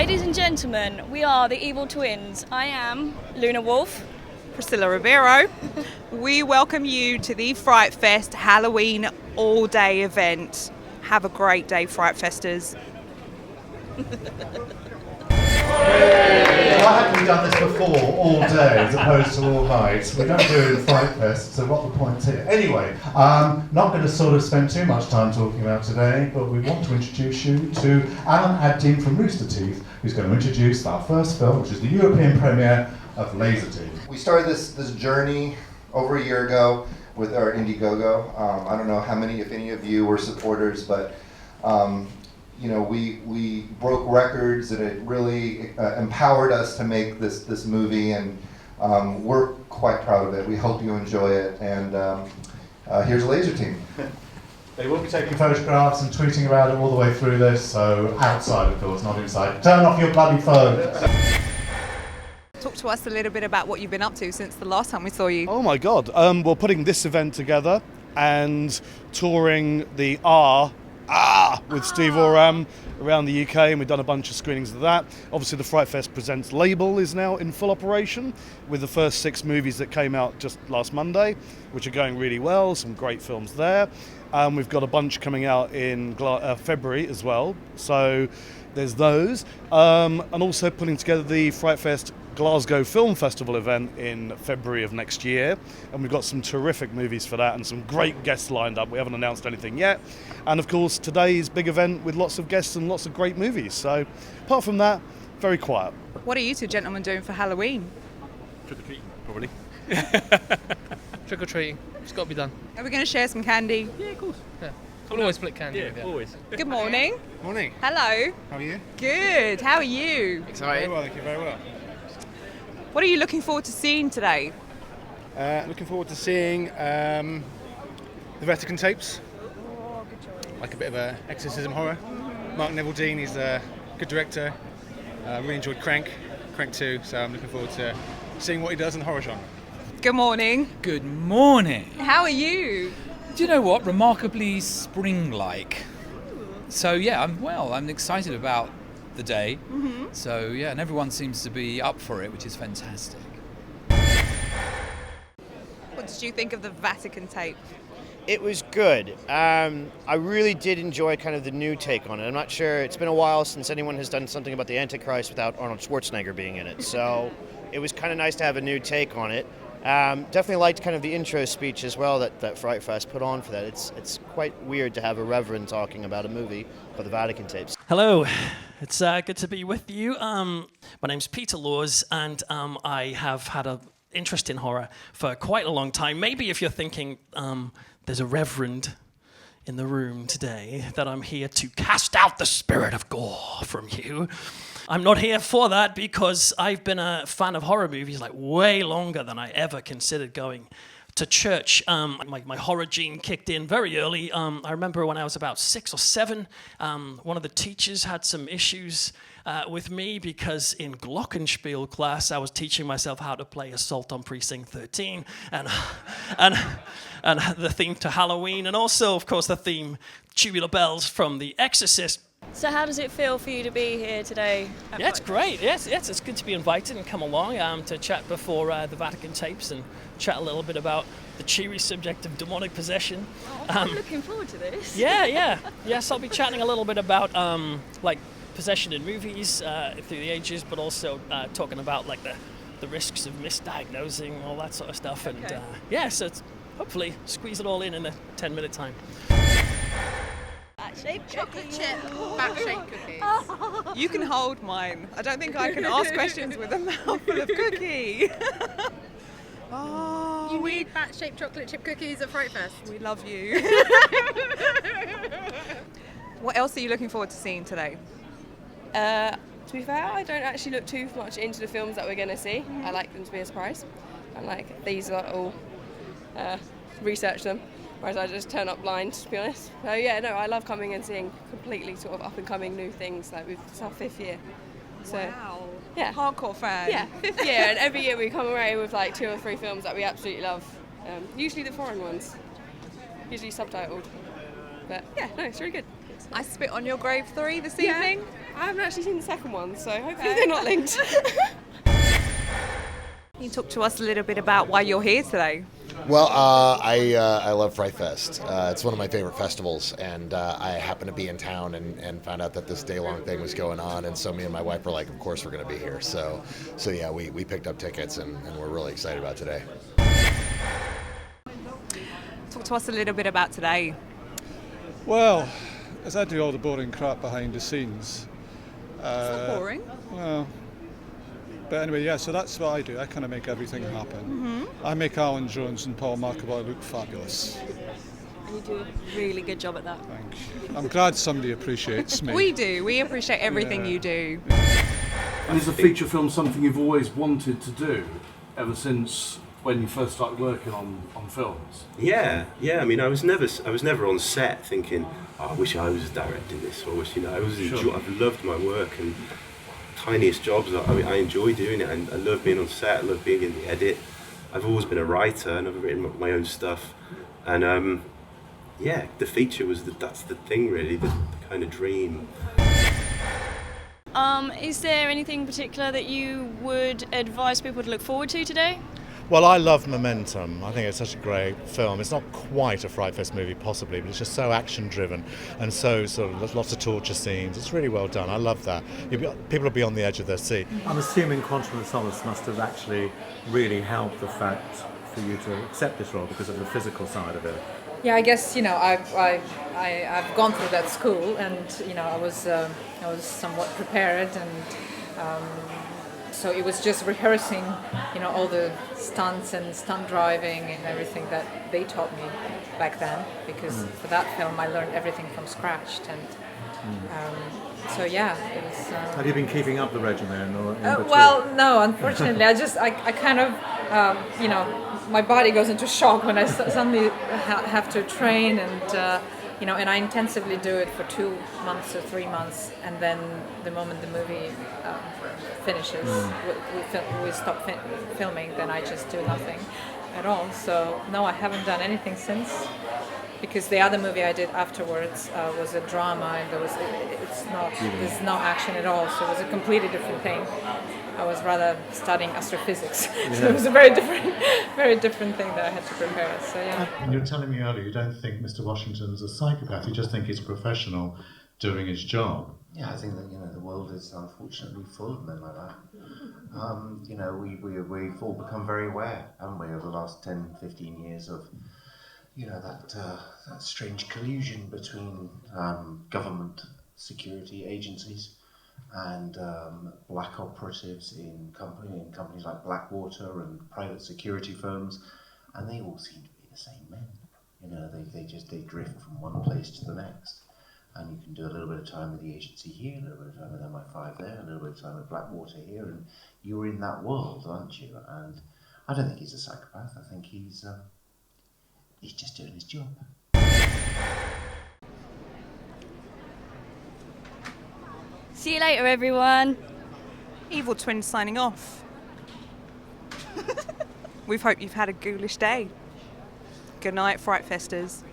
Ladies and gentlemen, we are the Evil Twins. I am Luna Wolf. Priscilla Rivero. We welcome you to the FrightFest Halloween all-day event. Have a great day, FrightFesters. Why haven't we done this before, all day, as opposed to all night? We don't do it in FrightFest, so what the point here? Anyway, not going to sort of spend too much time talking about today, but we want to introduce you to Alan Abdeen from Rooster Teeth, who's going to introduce our first film, which is the European premiere of Laser Teeth. We started this journey over a year ago with our Indiegogo. I don't know how many, if any of you were supporters, but we broke records, and it really empowered us to make this movie, and we're quite proud of it. We hope you enjoy it, and here's a Laser Team. They will be taking photographs and tweeting about it all the way through this, so outside, of course, not inside. Turn off your bloody phone. Talk to us a little bit about what you've been up to since the last time we saw you. Oh my God, we're putting this event together and touring the with Steve Oram around the UK, and we've done a bunch of screenings of that. Obviously the FrightFest Presents label is now in full operation with the first 6 movies that came out just last Monday, which are going really well, some great films there. We've got a bunch coming out in February as well, so there's those. And also putting together the FrightFest Glasgow Film Festival event in February of next year, and we've got some terrific movies for that and some great guests lined up. We haven't announced anything yet, and of course today's big event with lots of guests and lots of great movies. So apart from that, very quiet. What are you two gentlemen doing for Halloween? Trick-or-treating, probably. Trick-or-treating, it's got to be done. Are we going to share some candy? Yeah, of course. Yeah. We'll always split candy. Yeah, always. Good morning. Morning. Hello. How are you? Good. How are you? Excited. Very well, thank you, very well. What are you looking forward to seeing today? Looking forward to seeing the Vatican tapes. Oh, good choice. Like a bit of a exorcism horror. Mark Neville Dean, he's a good director. Really enjoyed Crank 2, so I'm looking forward to seeing what he does in the horror genre. Good morning. Good morning. How are you? Do you know what? Remarkably spring-like. So yeah, I'm excited about the day. Mm-hmm. So yeah, and everyone seems to be up for it, which is fantastic. What did you think of the Vatican tape? It was good. I really did enjoy kind of the new take on it. I'm not sure, it's been a while since anyone has done something about the Antichrist without Arnold Schwarzenegger being in it. So it was kind of nice to have a new take on it. Definitely liked kind of the intro speech as well that FrightFest put on for that. It's quite weird to have a reverend talking about a movie for the Vatican tapes. Hello, it's good to be with you. My name's Peter Laws, and I have had an interest in horror for quite a long time. Maybe if you're thinking there's a reverend in the room today, that I'm here to cast out the spirit of gore from you. I'm not here for that because I've been a fan of horror movies like way longer than I ever considered going to church. My horror gene kicked in very early. I remember when I was about 6 or 7, one of the teachers had some issues with me because in Glockenspiel class I was teaching myself how to play Assault on Precinct 13 and the theme to Halloween, and also of course the theme Tubular Bells from The Exorcist. So how does it feel for you to be here today? Yeah, it's great. Yes, it's good to be invited and come along to chat before the Vatican tapes and chat a little bit about the cheery subject of demonic possession. Oh, I'm looking forward to this. Yeah. Yes, I'll be chatting a little bit about like possession in movies through the ages, but also talking about like the risks of misdiagnosing, all that sort of stuff. Okay. And so it's hopefully squeeze it all in a 10-minute time. Chocolate chip, bat-shaped cookies. You can hold mine. I don't think I can ask questions with a mouthful of cookie. You need bat-shaped chocolate chip cookies at FrightFest. We love you. What else are you looking forward to seeing today? To be fair, I don't actually look too much into the films that we're going to see. I like them to be a surprise. And like these are all research them. Whereas I just turn up blind, to be honest. So yeah, no, I love coming and seeing completely sort of up-and-coming new things. Like it's our 5th year. So, wow. Yeah. Hardcore fan. Yeah, 5th year, and every year we come away with like 2 or 3 films that we absolutely love. Usually the foreign ones. Usually subtitled. But yeah, no, it's really good. I spit on your grave 3 this Yeah. evening. I haven't actually seen the second one, so hopefully they're not linked. Can you talk to us a little bit about why you're here today? Well, I love FrightFest. It's one of my favorite festivals, and I happened to be in town and found out that this day-long thing was going on, and so me and my wife were like, of course we're going to be here. So yeah, we picked up tickets, and we're really excited about today. Talk to us a little bit about today. Well, as I do all the boring crap behind the scenes. It's not boring. Well, but anyway, yeah, so that's what I do. I kind of make everything happen. Mm-hmm. I make Alan Jones and Paul McEvoy look fabulous. And you do a really good job at that. Thank you. I'm glad somebody appreciates me. We do. We appreciate everything you do. And is a feature film something you've always wanted to do ever since when you first started working on films? Yeah. I mean, I was never on set thinking, oh, I wish I was directing this, or I've loved my work, and tiniest jobs. I enjoy doing it, and I love being on set. I love being in the edit. I've always been a writer, and I've written my own stuff. And the feature was that's the thing, really, the kind of dream. Is there anything in particular that you would advise people to look forward to today? Well, I love Momentum. I think it's such a great film. It's not quite a FrightFest movie, possibly, but it's just so action-driven and so sort of lots of torture scenes. It's really well done. I love that. People will be on the edge of their seat. I'm assuming Quantum of Solace must have actually really helped the fact for you to accept this role because of the physical side of it. Yeah, I guess I've gone through that school, and I was somewhat prepared, and so it was just rehearsing, all the stunts and stunt driving and everything that they taught me back then. Because for that film, I learned everything from scratch, and so yeah, it was. Have you been keeping up the regimen, or? Well, no, unfortunately, I kind of, my body goes into shock when I suddenly have to train, and and I intensively do it for 2 months or 3 months, and then the moment the movie finishes, we stop filming, then I just do nothing at all. So no, I haven't done anything since, because the other movie I did afterwards was a drama, and there's no action at all, so it was a completely different thing. I was rather studying astrophysics, so it was a very different thing that I had to prepare. So yeah. And you were telling me earlier you don't think Mr. Washington's a psychopath. You just think he's a professional doing his job. Yeah, I think that the world is unfortunately full of men like that. We've all become very aware, haven't we, over the last 10, 15 years of that strange collusion between government security agencies and black operatives in companies like Blackwater and private security firms, and they all seem to be the same men. They drift from one place to the next, and you can do a little bit of time with the agency here, a little bit of time with MI5 there, a little bit of time with Blackwater here, and you're in that world, aren't you? And I don't think he's a psychopath. I think he's just doing his job. See you later, everyone. Evil Twin signing off. We hope you've had a ghoulish day. Good night, FrightFesters.